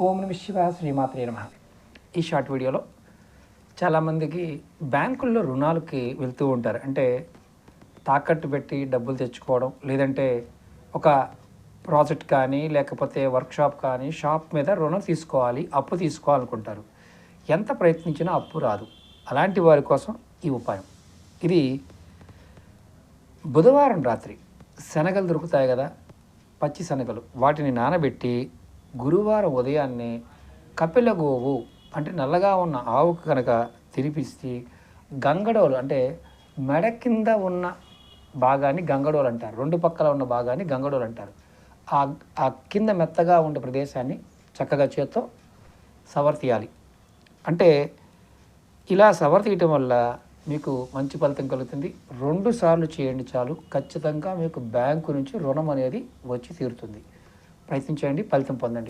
ఓం నమ శివాయ, శ్రీమాత్రే నమః. ఈ షార్ట్ వీడియోలో చాలామందికి బ్యాంకుల్లో రుణాలకి వెళ్తూ ఉంటారు. అంటే తాకట్టు పెట్టి డబ్బులు తెచ్చుకోవడం, లేదంటే ఒక ప్రాజెక్ట్ కానీ, లేకపోతే వర్క్షాప్ కానీ, షాప్ మీద రుణం తీసుకోవాలి, అప్పు తీసుకోవాలనుకుంటారు. ఎంత ప్రయత్నించినా అప్పు రాదు. అలాంటి వారి కోసం ఈ ఉపాయం. ఇది బుధవారం రాత్రి శనగలు దొరుకుతాయి కదా, పచ్చి శనగలు, వాటిని నానబెట్టి గురువారం ఉదయాన్నే కపిల గోవు అంటే నల్లగా ఉన్న ఆవుకు కనుక తినిపిస్తే గంగడోలు అంటే మెడ కింద ఉన్న భాగాన్ని గంగడోలు అంటారు, రెండు పక్కల ఉన్న భాగాన్ని గంగడోలు అంటారు. ఆ కింద మెత్తగా ఉండే ప్రదేశాన్ని చక్కగా చేత్తో సవర్ తీయాలి. అంటే ఇలా సవర్ తీయటం వల్ల మీకు మంచి ఫలితం కలుగుతుంది. 2 సార్లు చేయండి చాలు, ఖచ్చితంగా మీకు బ్యాంకు నుంచి రుణం అనేది వచ్చి తీరుతుంది. ప్రయత్నించండి, ఫలితం పొందండి.